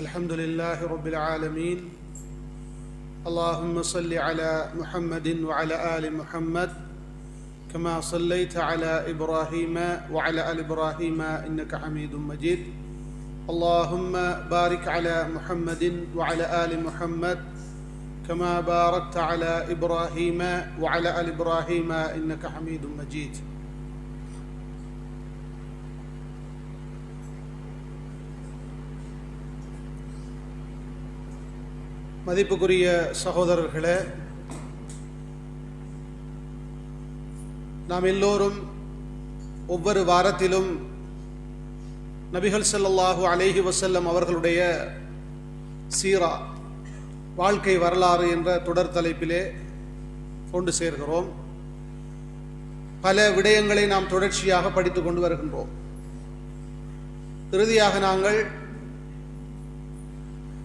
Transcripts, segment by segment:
الحمد لله رب العالمين. اللهم صل على محمد وعلى آل محمد كما صليت على إبراهيم وعلى آل إبراهيم إنك حميد مجيد. اللهم بارك على محمد وعلى آل محمد كما باركت على إبراهيم وعلى آل إبراهيم إنك حميد مجيد. மதிப்புக்குரிய சகோதரர்களே, நாம் எல்லோரும் ஒவ்வொரு வாரத்திலும் நபிகள் ஸல்லல்லாஹு அலைஹி வஸல்லம் அவர்களுடைய சீரா, வாழ்க்கை வரலாறு என்ற தொடர் தலைப்பிலே கொண்டு சேர்கிறோம். பல விடயங்களை நாம் தொடர்ச்சியாக படித்து கொண்டு வருகின்றோம். இறுதியாக நாங்கள்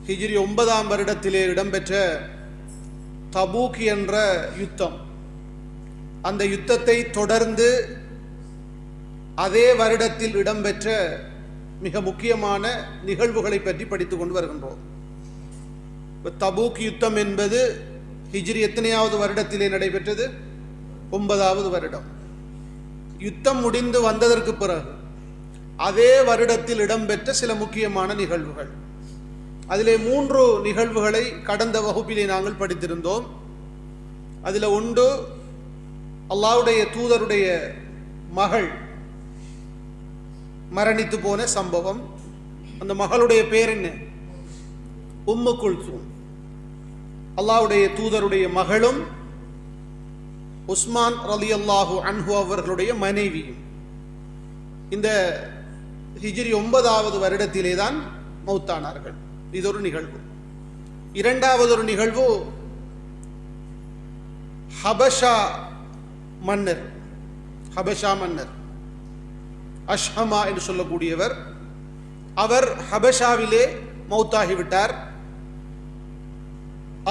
ஹிஜ்ரி 9ஆம் வருடத்திலே இடம்பெற்ற தபூக் என்ற யுத்தம், அந்த யுத்தத்தை தொடர்ந்து அதே வருடத்தில் இடம்பெற்ற மிக முக்கியமான நிகழ்வுகளை பற்றி படித்துக் கொண்டு வருகின்றோம். தபூக் யுத்தம் என்பது ஹிஜ்ரி எத்தனையாவது வருடத்திலே நடைபெற்றது? 9ஆவது வருடம். யுத்தம் முடிந்து வந்ததற்கு பிறகு அதே வருடத்தில் இடம்பெற்ற சில முக்கியமான நிகழ்வுகள். அதிலே 3 நிகழ்வுகளை கடந்த வகுப்பிலே நாங்கள் படித்திருந்தோம். அதில் ஒன்று, அல்லாஹ்வுடைய தூதருடைய மகள் மரணித்து போன சம்பவம். அந்த மகளுடைய பேர் என்ன? உம்மு குல்சூம். அல்லாஹ்வுடைய தூதருடைய மகளும் உஸ்மான் ரலியல்லாஹு அன்ஹு அவர்களுடைய மனைவியும் இந்த ஹிஜ்ரி 9ஆவது வருடத்திலே தான் மௌத்தானார்கள். இது ஒரு நிகழ்வு. இரண்டாவது ஒரு நிகழ்வு, ஹபஷா மன்னர் அஷ்ஹமா என்று சொல்லக்கூடியவர், அவர் ஹபஷாவிலே மௌத்தாகிவிட்டார்.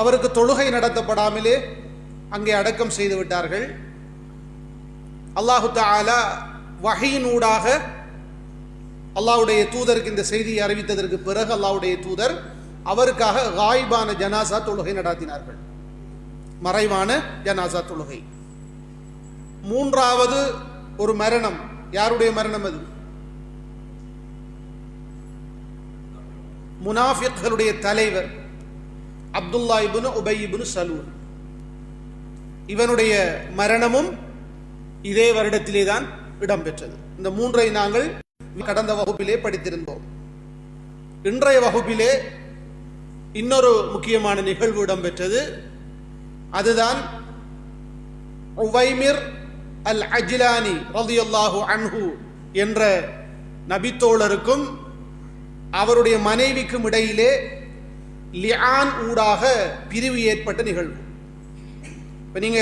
அவருக்கு தொழுகை நடத்தப்படாமலே அங்கே அடக்கம் செய்து விட்டார்கள். அல்லாஹு தஆலா வஹீனூடாக அல்லாஹ்வுடைய தூதருக்கு இந்த செய்தியை அறிவித்ததற்கு பிறகு அல்லாஹ்வுடைய தூதர் அவருக்காக காயிபான ஜனாசா தொழுகை நடத்தினார்கள், மறைவான ஜனாசா தொழுகை. மூன்றாவது ஒரு மரணம். யாருடைய மரணம் அது? முனாஃபிக்களுடைய தலைவர் அப்துல்லா இப்னு உபை இப்னு சலூல். இவனுடைய மரணமும் இதே வருடத்திலே தான் இடம்பெற்றது. இந்த 3ஐ நாங்கள் கடந்த வகுப்பிலே படித்திருந்தோம். இன்றைய வகுப்பிலே இன்னொரு முக்கியமான நிகழ்வு இடம்பெற்றது. அதுதான் உவைமிர் அல் அஜ்லானி ரலியல்லாஹு அன்ஹு என்ற நபித்தோழருக்கும் அவருடைய மனைவிக்கும் இடையிலே லிஆன் ஊடாக பிரிவு ஏற்பட்ட நிகழ்வு. இப்ப நீங்க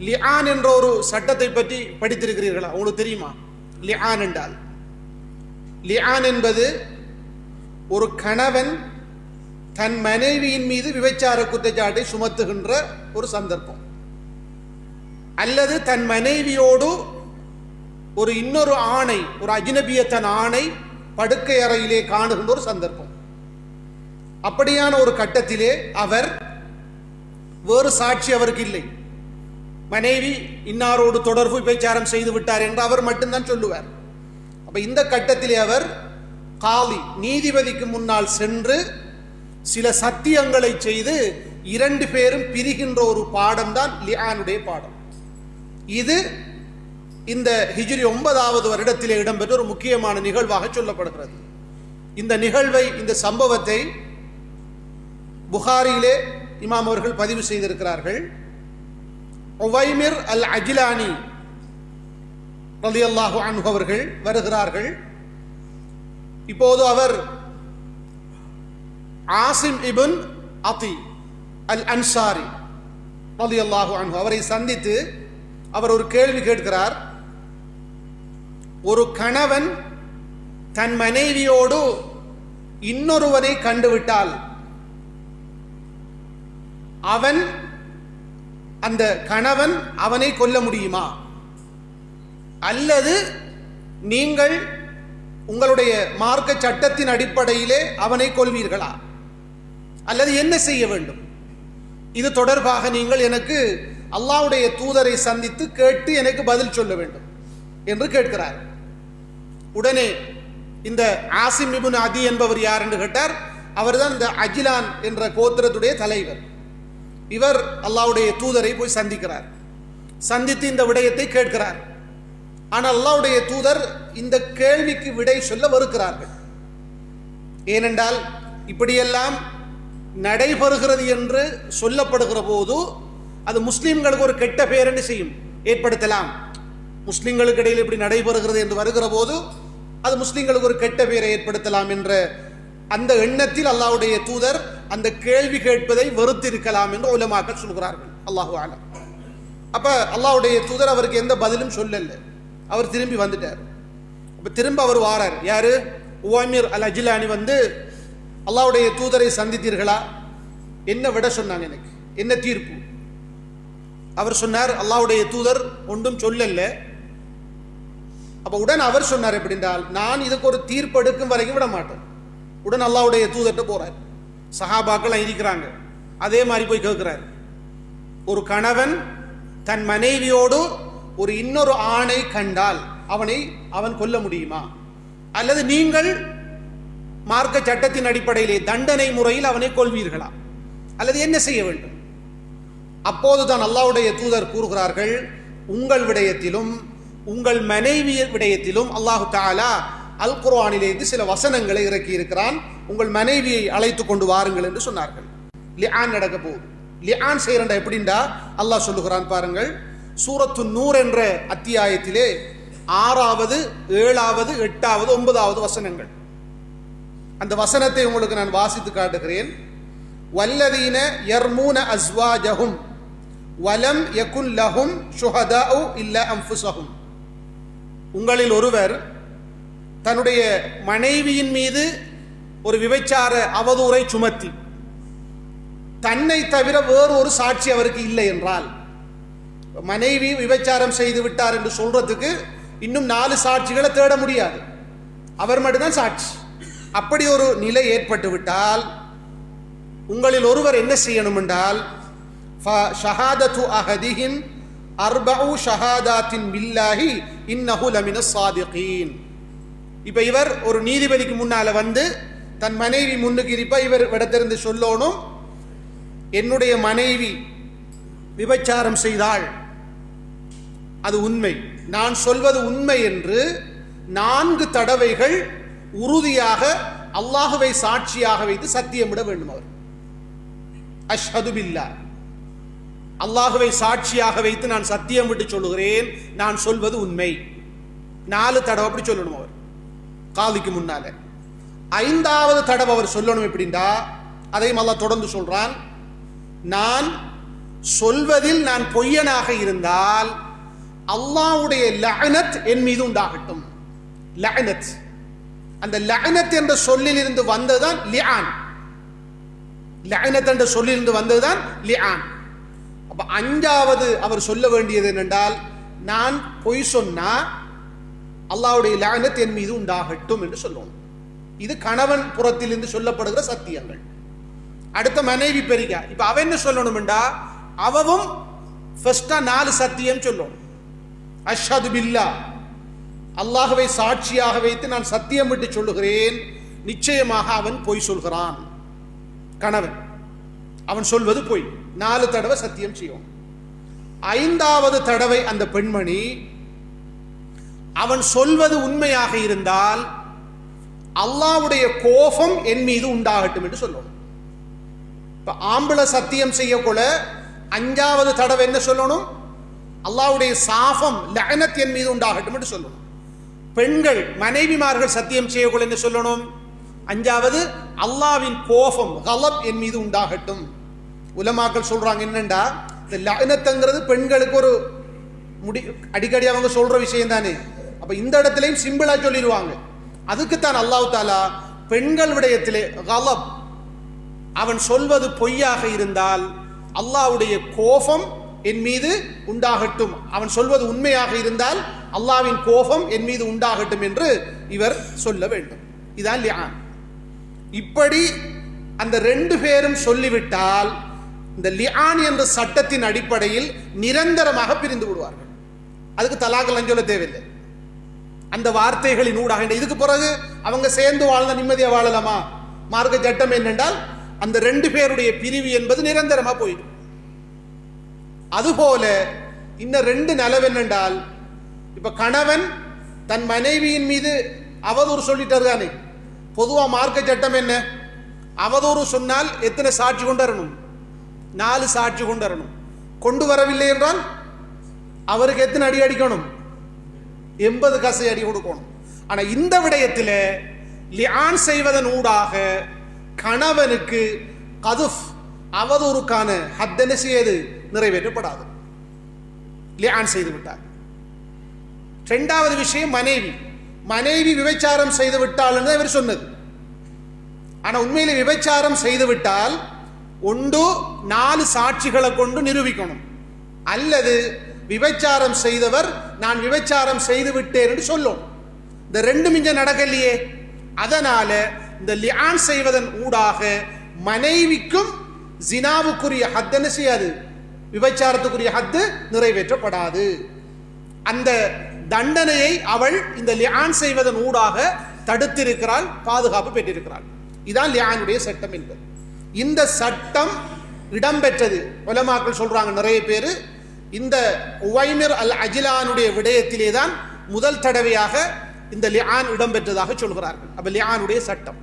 லிஆன் என்ற ஒரு சட்டத்தை பற்றி படித்திருக்கிறீர்களா? உங்களுக்கு தெரியுமா லிஆன் என்றால்? லிஆன் என்பது ஒரு கணவன் தன் மனைவியின் மீது விபச்சார குற்றச்சாட்டை சுமத்துகின்ற ஒரு சந்தர்ப்பம், அல்லது தன் மனைவியோடு ஒரு இன்னொரு ஆணை, ஒரு அஜ்னபியத்தன் ஆணை படுக்கை அறையிலே காணுகின்ற ஒரு சந்தர்ப்பம். அப்படியான ஒரு கட்டத்திலே அவர், வேறு சாட்சி அவருக்கு இல்லை, மனைவி இன்னாரோடு தொடர்பு விபச்சாரம் செய்து விட்டார் என்று அவர் மட்டும்தான் சொல்லுவார். அப்ப இந்த கட்டத்திலே அவர் காலி, நீதிபதிக்கு முன்னால் சென்று சில சத்தியங்களை செய்து 2 பேரும் பிரிகின்ற ஒரு பாடம் தான் லிஆனுடைய பாடம். இது இந்த ஹிஜ்ரி 9ஆவது வருடத்திலே இடம்பெற்ற ஒரு முக்கியமான நிகழ்வாக சொல்லப்படுகிறது. இந்த நிகழ்வை, இந்த சம்பவத்தை புகாரியிலே இமாம் அவர்கள் பதிவு செய்திருக்கிறார்கள். உவைமிர் அல் அஜ்லானி ரலியல்லாஹு அன்ஹு அவர்கள் வருகிறார்கள். இப்போது அவர் ஆசிம் இப்ன் அதி அல் அன்சாரி ரலியல்லாஹு அன்ஹு அவரை சந்தித்து அவர் ஒரு கேள்வி கேட்கிறார். ஒரு கணவன் தன் மனைவியோடு இன்னொருவனை கண்டுவிட்டால் அந்த கணவன் அவனை கொல்ல முடியுமா? அல்லது நீங்கள் உங்களுடைய மார்க்க சட்டத்தின் அடிப்படையிலே அவனை கொல்வீர்களா அல்லது என்ன செய்ய வேண்டும்? இது தொடர்பாக நீங்கள் எனக்கு அல்லாஹ்வுடைய தூதரை சந்தித்து கேட்டு எனக்கு பதில் சொல்ல வேண்டும் என்று கேட்கிறார். உடனே இந்த ஆசிம் இப்னு அதி என்பவர் யார் என்று கேட்டார். அவர்தான் இந்த அஜிலான் என்ற கோத்திரத்துடைய தலைவர். இவர் அல்லாஹ்வுடைய தூதரை போய் சந்திக்கிறார். சந்தித்து இந்த விடயத்தை கேட்கிறார். ஆனால் அல்லாஹ்வுடைய தூதர் இந்த கேள்விக்கு விடை சொல்ல மறுக்கிறார்கள். ஏனென்றால் இப்படியெல்லாம் நடைபெறுகிறது என்று சொல்லப்படுகிற போது அது முஸ்லிம்களுக்கு ஒரு கெட்ட பேர் என்று செய்யும் ஏற்படுத்தலாம். முஸ்லிம்களுக்கு இடையில் இப்படி நடைபெறுகிறது என்று வருகிற போது அது முஸ்லிம்களுக்கு ஒரு கெட்ட பேரை ஏற்படுத்தலாம் என்ற அந்த எண்ணத்தில் அல்லாஹ்வுடைய தூதர் அந்த கேள்வி கேட்பதை வெறுத்திருக்கலாம் என்று உலமாக்கள் சொல்கிறார்கள். அல்லாஹு அலம். அப்ப அல்லாஹ்வுடைய தூதர் அவருக்கு எந்த பதிலும் சொல்லல. அவர் திரும்பி வந்துட்டார். அப்ப திரும்ப அவர் வாரார். யாரு? உவாமிர் அல் அஜிலானி வந்து அல்லாஹ்வுடைய தூதரை சந்தித்தீர்களா? என்ன விட சொன்னாங்க, எனக்கு என்ன தீர்ப்பு? அவர் சொன்னார், அல்லாஹ்வுடைய தூதர் ஒன்றும் சொல்லல. அப்ப உடன் அவர் சொன்னார் எப்படின்றால், நான் இதுக்கு ஒரு தீர்ப்பு எடுக்கும் வரைக்கும் விட மாட்டேன். உடன் அல்லாஹ்வுடைய தூதர்கிட்ட போறார். சஹாபாக்கள் இருக்கிறாங்க. அதே மாதிரி போய் கேட்கிறார், ஒரு கணவன் தன் மனைவியோடு ஒரு இன்னொரு ஆணை கண்டால் அவன் கொல்ல முடியுமா? அல்லது நீங்கள் மார்க்க சட்டத்தின் அடிப்படையிலே தண்டனை முறையில் அவனை கொல்வீர்களா? அல்லது என்ன செய்ய வேண்டும்? அப்போதுதான் அல்லாஹ்வுடைய தூதர் கூறுகிறார்கள், உங்கள் விடயத்திலும் உங்கள் மனைவி விடயத்திலும் அல்லாஹு தஆலா அல் குர்ஆனிலிருந்து சில வசனங்களை இறக்கி இருக்கிறான். உங்கள் மனைவியை அழைத்து கொண்டு வாருங்கள் என்று சொன்னார்கள். லிஆன் நடக்க போகுது. லிஆன் செய்யறா எப்படின்னா அல்லாஹ் சொல்லுகிறான் பாருங்கள். சூரத்து நூர் என்ற அத்தியாயத்திலே 6வது 7வது 8வது 9வது வசனங்கள். அந்த வசனத்தை உங்களுக்கு நான் வாசித்து காட்டுகிறேன். வல்லதீன யர்மூன அஸ்வாஜஹும் வலம் யகுன் லஹும் ஷுஹதாஉ இல்லா அன்ஃபுஸஹும். உங்களில் ஒருவர் தன்னுடைய மனைவியின் மீது ஒரு விபச்சார அவதூறை சுமத்தி தன்னை தவிர வேறு ஒரு சாட்சி அவருக்கு இல்லை என்றால், மனைவி விபச்சாரம் செய்து விட்டார் என்று சொல்றதுக்கு இன்னும் 4 சாட்சிகளை தேட முடியாது, அவர் மட்டும்தான் சாட்சி. அப்படி ஒரு நிலை ஏற்பட்டு விட்டால் உங்களில் ஒருவர் என்ன செய்யணும் என்றால், ஷஹாதத்து அஹதிஹிம் அர்பஉ ஷஹாதாத்தின் பில்லாஹி இன்னஹு லமினஸ் சாதிகீன். இப்ப இவர் ஒரு நீதிபதிக்கு முன்னால வந்து தன் மனைவி முன்னுக்கு இருப்ப இவர் விடத்திலிருந்து சொல்லணும், என்னுடைய மனைவி விபச்சாரம் செய்தாள், அது உண்மை, நான் சொல்வது உண்மை என்று 4 தடவைகள் உறுதியாக அல்லாஹுவை சாட்சியாக வைத்து சத்தியமிட வேண்டும். அவர் அஷ்ஹது பில்லாஹ், அல்லாஹுவை சாட்சியாக வைத்து நான் சத்தியமிட்டு சொல்லுகிறேன், நான் சொல்வது உண்மை. 4 தடவை அப்படி சொல்லணும் அவர் காதிக்கு முன்னால. 5வது தடவை அவர் சொல்லணும் எப்படின்னா, அதையும் அல்லாஹ் தொடர்ந்து சொல்றான், நான் சொல்வதில் நான் பொய்யனாக இருந்தால் அல்லாஹ்வுடைய லஅனத் என் மீது உண்டாகட்டும். லஅனத், அந்த லஅனத் என்ற சொல்லில் இருந்து வந்ததுதான் லிஆன். லஅனத் என்ற சொல்லில் இருந்து வந்ததுதான் லிஆன். அப்ப 5வது அவர் சொல்ல வேண்டியது என்னென்றால், நான் பொய் சொன்னா அல்லாஹ்வுடைய லஅனத் என் மீது உண்டாகட்டும் என்று சொல்லுவோம். இது கணவன் புறத்திலிருந்து சொல்லப்படுகிற சத்தியங்கள். அடுத்த மனைவி பெரிகா. இப்ப அவ என்ன சொல்லணும்டா, அவவும் ஃபர்ஸ்டா 4 சத்தியம் சொல்லணும். அஷ்ஹது பில்லாஹ், அல்லாஹ்வை சாட்சியாக வைத்து நான் சத்தியம் விட்டு சொல்லுகிறேன், நிச்சயமாக அவன் பொய் சொல்கிறான். கணவன் அவன் சொல்வது பொய். 4 தடவை சத்தியம் செய்யும். 5வது தடவை அந்த பெண்மணி அவன் சொல்வது உண்மையாக இருந்தால் அல்லாஹ்வுடைய கோபம் என் மீது உண்டாகட்டும் என்று சொல்லணும். இப்ப ஆம்பளை சத்தியம் செய்யக்கூட 5வது தடவை என்ன சொல்லணும், அல்லாஹ்வுடைய சாபம் லஅனத் என் மீது உண்டாகட்டும் என்று சொல்லணும். பெண்கள் மனைவிமார்கள் சத்தியம் செய்யக்கூட என்ன சொல்லணும், 5வது அல்லாஹ்வின் கோபம் கலப் என் மீது உண்டாகட்டும். உலமாக்கள் சொல்றாங்க என்னண்டா, இந்த லஅனத்ங்கிறது பெண்களுக்கு ஒரு அடிக்கடி அவங்க சொல்ற விஷயம் தானே. அப்ப இந்த இடத்துலயும் சிம்பிளா சொல்லிடுவாங்க. அதுக்குத்தான் அல்லாஹ் தஆலா பெண்கள் விடயத்திலே கலப், அவன் சொல்வது பொய்யாக இருந்தால் அல்லாஹ்வுடைய கோபம் என் மீது உண்டாகட்டும், அவன் சொல்வது உண்மையாக இருந்தால் அல்லாஹ்வின் கோபம் என் மீது உண்டாகட்டும் என்று இவர் சொல்ல வேண்டும். இதான் லிஆன். இப்படி அந்த ரெண்டு பேரும் சொல்லிவிட்டால் இந்த லிஆன் என்ற சட்டத்தின் அடிப்படையில் நிரந்தரமாக பிரிந்து விடுவார்கள். அதுக்கு தலாக் சொல்ல தேவையில்லை. அந்த வார்த்தைகளின் ஊடாக இதுக்கு பிறகு அவங்க சேர்ந்து வாழ்ந்த நிம்மதியா வாழலாமா? மார்க்க சட்டம் என்னென்றால் அந்த ரெண்டு பேருடைய பிரிவு என்பது நிரந்தரமா போயிடும். அதுபோல இன்னும் ரெண்டு நலவு என்னென்றால், இப்ப கணவன் தன் மனைவியின் மீது அவதூறு சொல்லிட்டாரு தானே. பொதுவா மார்க்க சட்டம் என்ன? அவதூறு சொன்னால் எத்தனை சாட்சி கொண்டு வரணும்? 4 சாட்சி கொண்டு வரணும். கொண்டு வரவில்லை என்றால் அவருக்கு எத்தனை அடி அடிக்கணும்? 80 கசை அடி கொடுக்கணும். ஆனா இந்த விடயத்தில் லிஆன் செய்வதன் ஊடாக கணவனுக்கு கதுஃப் அவதூறுக்கான ஹத்தன செய்து நிறைவேற்றப்படாது. லிஆன் செய்து விட்டார். இரண்டாவது விஷயம் மனைவி விபச்சாரம் செய்து விட்டால் என்று இவர் சொன்னது. ஆனா உண்மையிலே விபச்சாரம் செய்து விட்டால் ஒன்று 4 சாட்சிகளை கொண்டு நிரூபிக்கணும், அல்லது விபச்சாரம் செய்தவர் நான் விபச்சாரம் செய்து விட்டேன் என்று சொல்லும். இந்த ரெண்டும் இங்க நடக்கலையே. அதனால இந்த லிஆன் செய்வதன் ஊடாக மனைவிக்கும் ஜினாவுக்குரிய ஹத் என்ன செய்யாது, விபச்சாரத்துக்குரிய ஹத்து நிறைவேற்றப்படாது. அந்த தண்டனையை அவள் இந்த லிஆன் செய்வதன் ஊடாக தடுத்திருக்கிறாள், பாதுகாப்பு பெற்றிருக்கிறாள். இதான் லிஆனுடைய சட்டம் என்பது. இந்த சட்டம் இடம்பெற்றது. உலமாக்கள் சொல்றாங்க நிறைய பேர் இந்த உவைமிர் அல் அஜ்லானுடைய விடயத்திலே தான் முதல் தடவையாக இந்த லிஆன் இடம்பெற்றதாக சொல்கிறார்கள். அப்ப லிஆனுடைய சட்டம்,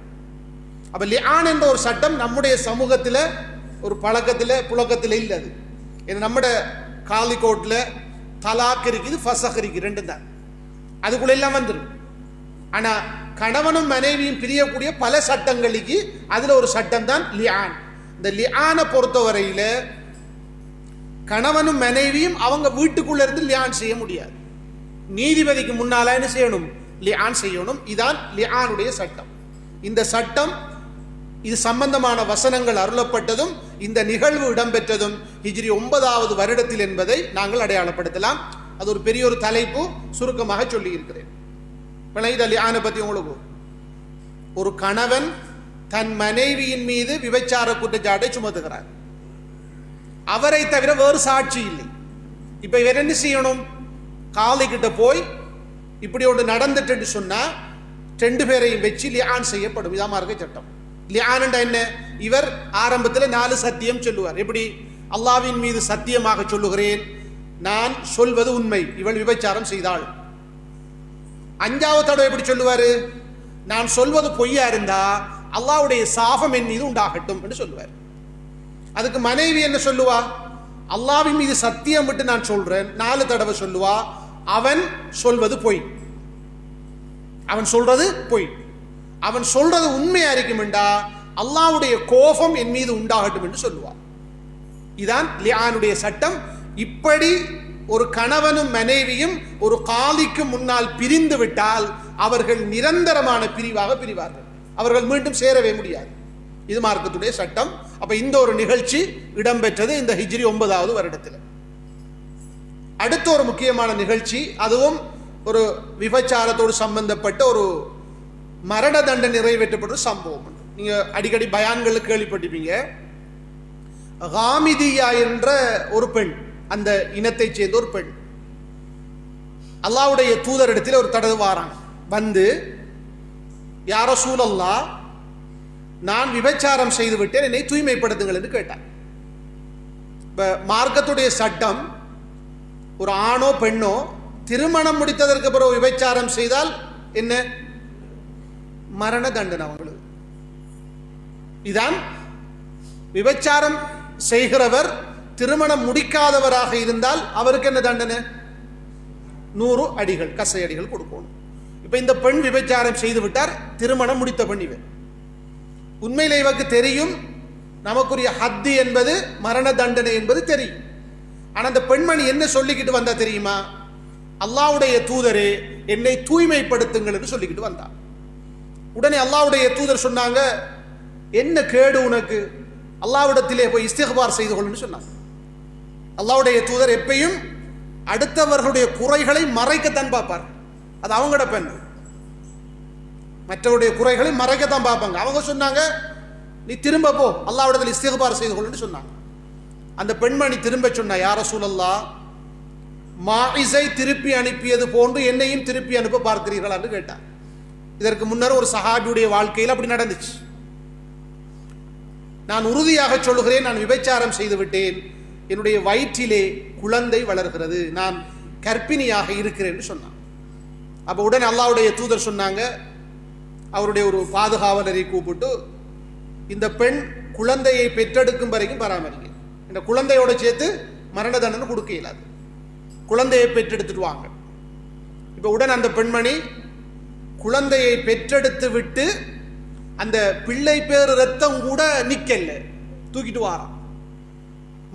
அப்ப லிஆன் என்ற ஒரு சட்டம் நம்முடைய சமூகத்தில் ஒரு பழக்கத்தில் புழக்கத்தில் இல்லை. அது ஏன்னா நம்முடைய காலிகோட்டில் தலாக் இருக்குது, ஃபசக் இருக்குது, ரெண்டும் தான். அதுக்குள்ள எல்லாம் வந்துடும். ஆனா கணவனும் மனைவியும் பிரியக்கூடிய பல சட்டங்களுக்கு அதுல ஒரு சட்டம் தான் லிஆன். இந்த லிஆனை பொறுத்தவரையில கணவனும் மனைவியும் அவங்க வீட்டுக்குள்ள இருந்து லிஆன் செய்ய முடியாது. நீதிபதிக்கு முன்னால என்ன செய்யணும்? லிஆன் செய்யணும். இதான் லிஆனுடைய சட்டம். இந்த சட்டம் இது சம்பந்தமான வசனங்கள் அருளப்பட்டதும் இந்த நிகழ்வு இடம்பெற்றதும் ஹிஜ்ரி 9வது வருடத்தில் என்பதை நாங்கள் அடையாளப்படுத்தலாம். அது ஒரு பெரிய ஒரு தலைப்பு, சுருக்கமாக சொல்லி இருக்கிறேன். லிஆனை பத்தி உங்களுக்கு, ஒரு கணவன் தன் மனைவியின் மீது விபச்சார குற்றச்சாட்டை சுமத்துகிறார். அவரை தவிர வேறு சாட்சி இல்லை. இப்ப இவர் என்ன செய்யணும்? காலி கிட்ட போய் இப்படி ஒன்று நடந்துட்டு சொன்னா 2 பேரையும் வச்சு லிஆன் செய்யப்படும். இதான் மார்க்க சட்டம். லிஆன் என்ன? இவர் ஆரம்பத்தில் 4 சத்தியம் சொல்லுவார். எப்படி? அல்லாஹ்வின் மீது சத்தியமாக சொல்லுகிறேன், நான் சொல்வது உண்மை, இவள் விபச்சாரம் செய்தாள். 5வது தடவை எப்படி சொல்லுவாரு? நான் சொல்வது பொய்யா இருந்தா அல்லாஹ்வுடைய சாபம் என் மீது உண்டாகட்டும் என்று சொல்லுவார். அதுக்கு மனைவி என்ன சொல்லுவா? அல்லாஹ்வின் மீது சத்தியம் விட்டு நான் சொல்றேன் 4 தடவை சொல்லுவா. அவன் சொல்வது பொய், அவன் சொல்றது பொய். அவன் சொல்றது உண்மையா இருக்கும் என்றா அல்லாஹ்வுடைய கோபம் என் மீது உண்டாகட்டும் என்று சொல்லுவார். இதான் லிஆனுடைய சட்டம். இப்படி ஒரு கணவனும் மனைவியும் ஒரு காலிக்கு முன்னால் பிரிந்து விட்டால் அவர்கள் நிரந்தரமான பிரிவாக பிரிவார்கள். அவர்கள் மீண்டும் சேரவே முடியாது. இது மார்க்கத்துடைய சட்டம். அப்ப இந்த ஒரு நிகழ்ச்சி இடம்பெற்றது இந்த ஹிஜ்ரி 9வது வருடத்தில். அடுத்த ஒரு முக்கியமான நிகழ்ச்சி, அதுவும் ஒரு விபச்சாரத்தோடு சம்பந்தப்பட்ட ஒரு மரண தண்டனை நிறைவேற்றப்பட்ட சம்பவம். நீங்க அடிக்கடி பயான்களுக்கு கேள்விப்பட்டிருப்பீங்க. காமிதியா என்ற ஒரு பெண், அந்த இனத்தை சேர்ந்த ஒரு பெண், அல்லாஹ்வுடைய தூதரிடத்தில் ஒரு தடவை வாராங்க. வந்து யா ரசூலல்லாஹ், நான் விபச்சாரம் செய்து விட்டேன், என்னை தூய்மைப்படுத்துங்கள் என்று கேட்டார். இப்ப மார்க்கத்துடைய சட்டம், ஒரு ஆணோ பெண்ணோ திருமணம் முடித்ததற்கு பிறகு விபச்சாரம் செய்தால் என்ன? மரண தண்டனை அவங்களுக்கு. இதான் விபச்சாரம் செய்கிறவர் திருமணம் முடிக்காதவராக இருந்தால் அவருக்கு என்ன தண்டனை? 100 அடிகள், கசை அடிகள் கொடுக்கணும். இப்ப இந்த பெண் விபச்சாரம் செய்து விட்டார், திருமணம் முடித்த பெண். இவர் உண்மையிலே இவருக்கு தெரியும் நமக்குரிய ஹத்து என்பது மரண தண்டனை என்பது தெரியும். ஆனா அந்த பெண்மணி என்ன சொல்லிக்கிட்டு வந்தா தெரியுமா? அல்லாஹ்வுடைய தூதரே, என்னை தூய்மைப்படுத்துங்கள் என்று சொல்லிக்கிட்டு வந்தார். உடனே அல்லாஹ்வுடைய தூதர் சொன்னாங்க, என்ன கேடு உனக்கு? அல்லாஹ்விடத்திலே போய் இஸ்திக்பார் செய்து கொள்ளுன்னு சொன்னாங்க. அல்லாஹ்வுடைய தூதர் எப்பயும் அடுத்தவர்களுடைய குறைகளை மறைக்கத்தான் பார்ப்பார். அது அவங்களோட பெண். மற்றவருடைய குறைகளை மறைக்கத்தான் பார்ப்பாங்க. அவங்க சொன்னாங்க, நீ திரும்ப போ, அல்லாஹ்விடத்தில் இஸ்திக்பார் செய்து கொள்ளுன்னு சொன்னாங்க. அந்த பெண்மணி திரும்ப சொன்னா, யா ரசூலல்லாஹ், மாஇஸை திருப்பி அனுப்பியது போன்று என்னையும் திருப்பி அனுப்ப பார்க்கிறீர்களா என்று கேட்டார். இதற்கு முன்னர் ஒரு சஹாபியுடைய வாழ்க்கையில் அப்படி நடந்துச்சு. நான் உறுதியாக சொல்லுகிறேன், நான் விபச்சாரம் செய்து விட்டேன், என்னுடைய வயிற்றிலே குழந்தை வளர்கிறது, நான் கர்ப்பிணியாக இருக்கிறேன் என்று சொன்னான். அப்போ உடனே அல்லாஹ்வுடைய தூதர் சொன்னாங்க, அவருடைய ஒரு பாதுகாவலரை கூப்பிட்டு, இந்த பெண் குழந்தையை பெற்றெடுக்கும் வரைக்கும் பராமரிங்க, இந்த குழந்தையோட சேர்த்து மரண தண்டனை கொடுக்க இயலாது, குழந்தையை பெற்றெடுத்துட்டு வாங்க. இப்போ உடனே அந்த பெண்மணி குழந்தையை பெற்றெடுத்து விட்டு அந்த பிள்ளை பேர் ரத்தம் கூட நிக்கல, தூக்கிட்டு வாரான்.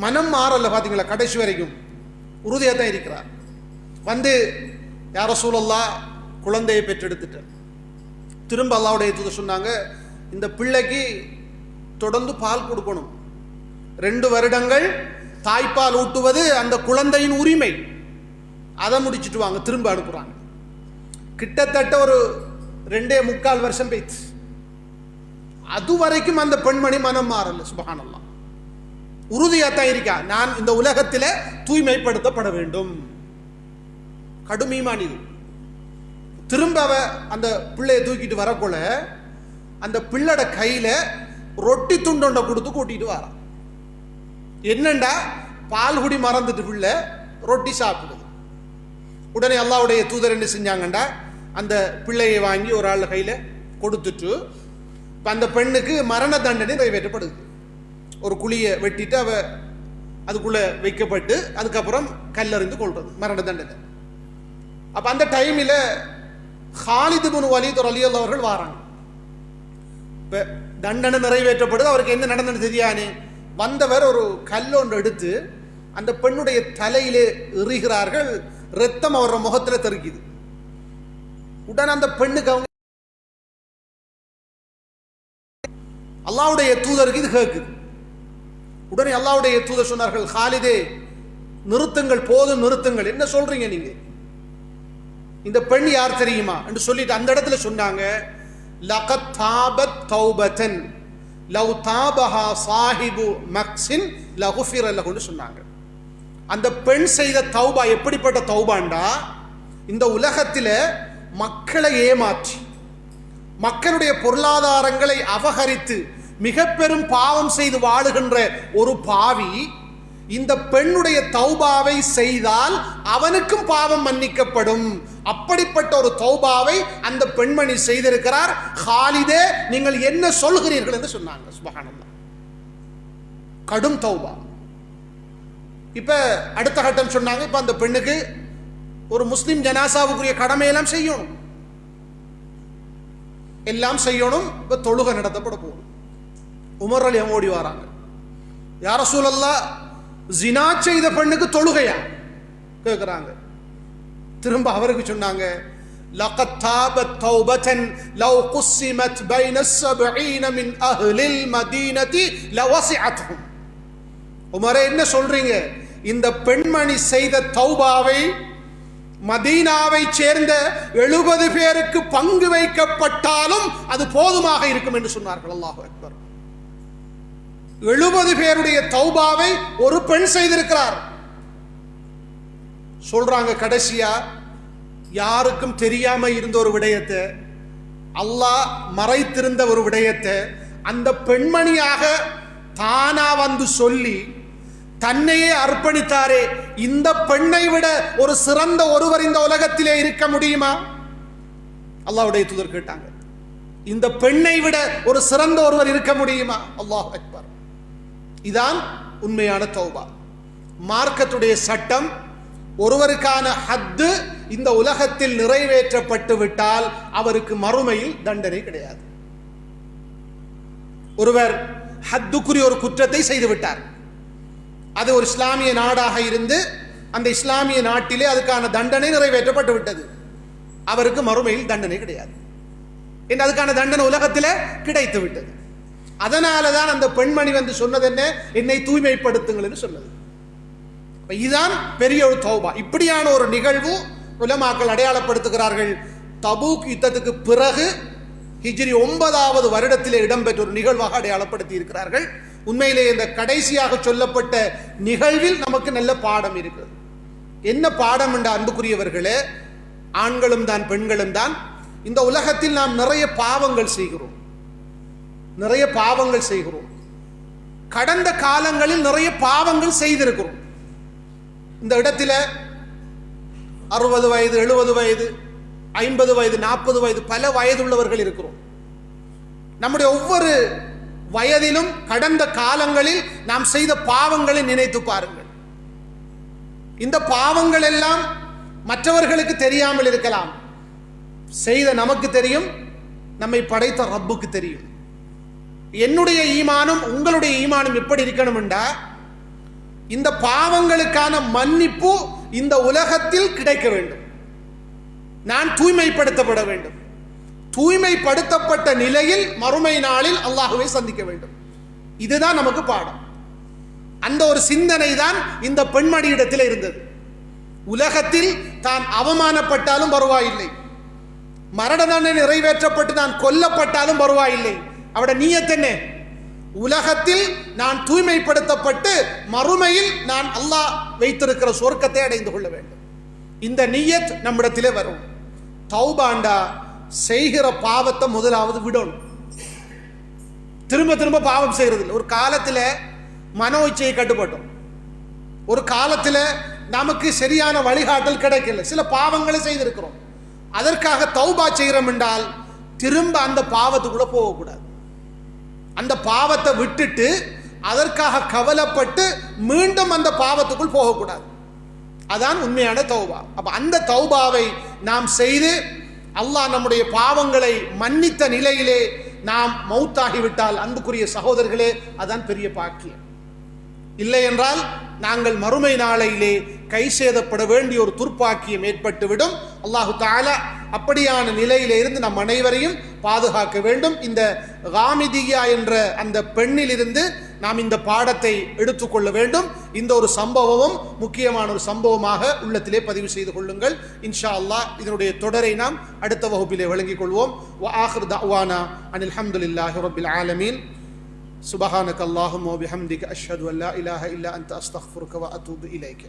மனம் மாறல, பாத்தீங்களா, கடைசி வரைக்கும் உறுதியாக தான் இருக்கிறார். வந்து யா ரசூலல்லாஹ், குழந்தையை பெற்றெடுத்துட்டேன். திரும்ப அல்லாஹ்வுடைய தூதர் சொன்னாங்க, இந்த பிள்ளைக்கு தொடர்ந்து பால் கொடுக்கணும், 2 வருடங்கள் தாய்ப்பால் ஊட்டுவது அந்த குழந்தையின் உரிமை, அதை முடிச்சுட்டு வாங்க. திரும்ப அனுப்புறாங்க. கிட்டத்தட்ட ஒரு 2.25 வருஷம் போயிடுச்சு. அது வரைக்கும் அந்த பெண்மணி மனம் மாறல. சுப்ஹானல்லாஹ், உறுதியாத்தான் இருக்கா, நான் இந்த உலகத்தில் தூய்மைப்படுத்தப்பட வேண்டும். கடுமையான இது. திரும்ப அவ அந்த பிள்ளையை தூக்கிட்டு வரக்குள்ள அந்த பிள்ளோட கையில ரொட்டி துண்டொண்ட கொடுத்து கூட்டிட்டு வரான். என்னண்டா, பால் குடி மறந்துட்டு பிள்ளை ரொட்டி சாப்பிடுது. உடனே அல்லாஹ்வுடைய தூதர் என்ன செஞ்சாங்கண்டா, அந்த பிள்ளையை வாங்கி ஒரு ஆள் கையில கொடுத்துட்டு, இப்போ அந்த பெண்ணுக்கு மரண தண்டனை நிறைவேற்றப்படுது. ஒரு குழியை வெட்டிட்டு அவ அதுக்குள்ள வைக்கப்பட்டு அதுக்கப்புறம் கல்லறிந்து கொள்றது, மரண தண்டனை. அப்ப அந்த டைமில் ஹாலித் இப்னு வலீத் ரலியல்லாஹு அவர்கள் வாராங்க. இப்போ தண்டனை நிறைவேற்றப்படுது. அவருக்கு என்ன நடந்ததுன்னு தெரியானே, வந்தவர் ஒரு கல்லொன்று எடுத்து அந்த பெண்ணுடைய தலையிலே எறிகிறார்கள். ரத்தம் அவரோட முகத்துல தெறிக்குது. உடனே அந்த பெண்ணுக்கு அவங்க அல்லாஹ்வுடைய தூதருக்கு இது கேட்குது. உடனே அல்லாஹ்வுடைய தூதர் சொன்னார்கள், ஹாலிதே, நிறுத்துங்கள், போதும், நிறுத்துங்கள், என்ன சொல்றீங்க நீங்க, இந்த பெண் யார் தெரியுமா என்று சொல்லிட்டு அந்த இடத்துல சொன்னாங்க, லகத் தாபத் தௌபதன் லவ் தாபஹா சாஹிபு மக்ஸின் லகுஃபிர லஹுன்னு சொன்னாங்க. அந்த பெண் செய்த தௌபா எப்படிப்பட்ட தௌபாண்டா, இந்த உலகத்தில் மக்களை ஏமாற்றி மக்களுடைய பொருளாதாரங்களை அபகரித்து மிக பெரும் பாவம் செய்து வாழுகின்ற ஒரு பாவி இந்த பெண்ணுடைய தௌபாவை செய்தால் அவனுக்கும் பாவம் மன்னிக்கப்படும். அப்படிப்பட்ட ஒரு தௌபாவை அந்த பெண்மணி செய்திருக்கிறார். ஹாலிதே, நீங்கள் என்ன சொல்கிறீர்கள் என்று சொன்னாங்க. சுப்ஹானல்லாஹ், கடும் தௌபா. இப்ப அடுத்த கட்டம் சொன்னாங்க, இப்ப அந்த பெண்ணுக்கு ஒரு முஸ்லிம் ஜனாசாவுக்குரிய கடமையெல்லாம் செய்யணும், எல்லாம் செய்யணும். இப்ப தொழுகை நடத்தப்பட போகணும். உமர் அலி ஓடி வராங்க, யா ரசூலல்லாஹ், ஜினா செய்த பெண்ணுக்கு தொழுகையா கேட்கிறாங்க. திரும்ப அவருக்கு சொன்னாங்க, லகத் தாபத் தௌபதன் லவ் குஸ்ஸிமத் பைன ஸபஈன மின் அஹ்லில் மதீனதி லவஸிஅத்ஹும். உமரே, என்ன சொல்றீங்க, இந்த பெண்மணி செய்த தௌபாவை மதீனாவை சேர்ந்த 70 பேருக்கு பங்கு வைக்கப்பட்டாலும் அது போதுமாக இருக்கும் என்று சொன்னார்கள். அல்லாஹு அக்பர். 70 பேருடைய தௌபாவை ஒரு பெண் செய்திருக்கிறார். சொல்றாங்க, கடைசியா யாருக்கும் தெரியாம இருந்த ஒரு விடயத்தை, அல்லாஹ் மறைத்திருந்த ஒரு விடயத்தை அந்த பெண்மணியாக தானா வந்து சொல்லி தன்னையே அர்ப்பணித்தாரே, இந்த பெண்ணை விட ஒரு சிறந்த ஒருவர் இந்த உலகத்திலே இருக்க முடியுமா? அல்லாஹ்வுடைய தூதர் கேட்டாங்க, இந்த பெண்ணை விட ஒரு சிறந்த ஒருவர் இருக்க முடியுமா? அல்லாஹ் அக்பர். இதான் உண்மையான தௌபா. மார்க்கத்துடைய சட்டம், ஒருவருக்கான ஹத்து இந்த உலகத்தில் நிறைவேற்றப்பட்டு விட்டால் அவருக்கு மறுமையில் தண்டனை கிடையாது. ஒருவர் ஹத்துக்குரிய ஒரு குற்றத்தை செய்து விட்டார், அது ஒரு இஸ்லாமிய நாடாக இருந்து அந்த இஸ்லாமிய நாட்டிலே அதுக்கான தண்டனை நிறைவேற்றப்பட்டு விட்டது, அவருக்கு மறுமையில் தண்டனை கிடையாது. அதுக்கான தண்டனை உலகத்தில் கிடைத்து விட்டது. அதனால தான் அந்த பெண்மணி வந்து சொன்னது என்ன, என்னை தூய்மைப்படுத்துங்கள் என்று சொன்னது. இதுதான் பெரிய ஒரு தௌபா. இப்படியான ஒரு நிகழ்வு உலமாக்கள் அடையாளப்படுத்துகிறார்கள். தபூக் யுத்தத்துக்கு பிறகு ஹிஜ்ரி 9வது வருடத்திலே இடம்பெற்ற ஒரு நிகழ்வாக அடையாளப்படுத்தி இருக்கிறார்கள். உண்மையிலே இந்த கடைசியாக சொல்லப்பட்ட நிகழ்வில் நமக்கு நல்ல பாடம் இருக்கிறது. என்ன பாடம் என்ற அன்புக்குரியவர்களே, ஆண்களும் தான் பெண்களும் தான், இந்த உலகத்தில் நாம் நிறைய பாவங்கள் செய்கிறோம். கடந்த காலங்களில் நிறைய பாவங்கள் செய்திருக்கிறோம். இந்த இடத்துல 60 வயது, 70 வயது, 50 வயது, 40 வயது, பல வயதுள்ளவர்கள் இருக்கிறோம். நம்முடைய ஒவ்வொரு வயதிலும் கடந்த காலங்களில் நாம் செய்த பாவங்களை நினைத்து பாருங்கள். இந்த பாவங்கள் எல்லாம் மற்றவர்களுக்கு தெரியாமல் இருக்கலாம், செய்த நமக்கு தெரியும், நம்மை படைத்த ரப்புக்கு தெரியும். என்னுடைய ஈமானும் உங்களுடைய ஈமானும் எப்படி இருக்கணும் என்றா, இந்த பாவங்களுக்கான மன்னிப்பு இந்த உலகத்தில் கிடைக்க வேண்டும். நான் தூய்மைப்படுத்தப்பட வேண்டும். தூய்மைப்படுத்தப்பட்ட நிலையில் மறுமை நாளில் அல்லாஹ்வை சந்திக்க வேண்டும். இதுதான் நமக்கு பாடம். அந்த ஒரு சிந்தனை தான் இந்த பெண்மணியிடத்தில் இருந்தது. உலகத்தில் தான் அவமானப்பட்டாலும் பரவாயில்லை, மரண தண்டனை நிறைவேற்றப்பட்டு நான் கொல்லப்பட்டாலும் பரவாயில்லை. அவருடைய நியத் என்ன? உலகத்தில் நான் தூய்மைப்படுத்தப்பட்டு மறுமையில் நான் அல்லாஹ் வைத்திருக்கிற சொர்க்கத்தை அடைந்து கொள்ள வேண்டும். இந்த நியத் நம்மிடத்திலே வரும். தௌபாண்டா செய்கிற பாவத்தை முதலாவது விடணும். திரும்ப திரும்ப பாவம் செய்யறது. ஒரு காலத்தில் மனோ இச்சையை கட்டுப்பட்டோம், ஒரு காலத்தில் நமக்கு சரியான வழிகாட்டல் கிடைக்கல, சில பாவங்களை செய்திருக்கிறோம். அதற்காக தௌபா செய்கிறோம் என்றால் திரும்ப அந்த பாவத்துக்குள்ள போகக்கூடாது. அந்த பாவத்தை விட்டுட்டு அதற்காக கவலைப்பட்டு மீண்டும் அந்த பாவத்துக்குள் போகக்கூடாது. அதான் உண்மையான தௌபா. அப்ப அந்த தௌபாவை நாம் செய்து அல்லாஹ் நம்முடைய பாவங்களை மன்னித்த நிலையிலே நாம் மௌத்தாகிவிட்டால் அன்புக்குரிய சகோதரர்களே, அதான் பெரிய பாக்கியம். இல்லை என்றால் நாங்கள் மறுமை நாளையிலே கை சேதப்பட வேண்டிய ஒரு துர்ப்பாக்கியம் ஏற்பட்டுவிடும். அல்லாஹு தஆலா அப்படியான நிலையிலே இருந்து நம் அனைவரையும் பாதுகாக்க வேண்டும். இந்த காமிதியா என்ற அந்த பெண்ணில் இருந்து நாம் இந்த பாடத்தை எடுத்துக்கொள்ள வேண்டும். இந்த ஒரு சம்பவமும் முக்கியமான ஒரு சம்பவமாக உள்ளத்திலே பதிவு செய்து கொள்ளுங்கள். இன்ஷா அல்லாஹ் இதனுடைய தொடரை நாம் அடுத்த வகுப்பிலே வழங்கிக் கொள்வோம். வ ஆகிர் தஅவானா அனில் ஹம்துலில்லாஹி ரப்பில் ஆலமீன். சுப்ஹானக அல்லாஹும்ம வ பிஹம்திக அஷ்ஹது அன் லா இலாஹா இல்லா அன்த அஸ்தக்ஃபிருக வ அத்தூபு இலைக.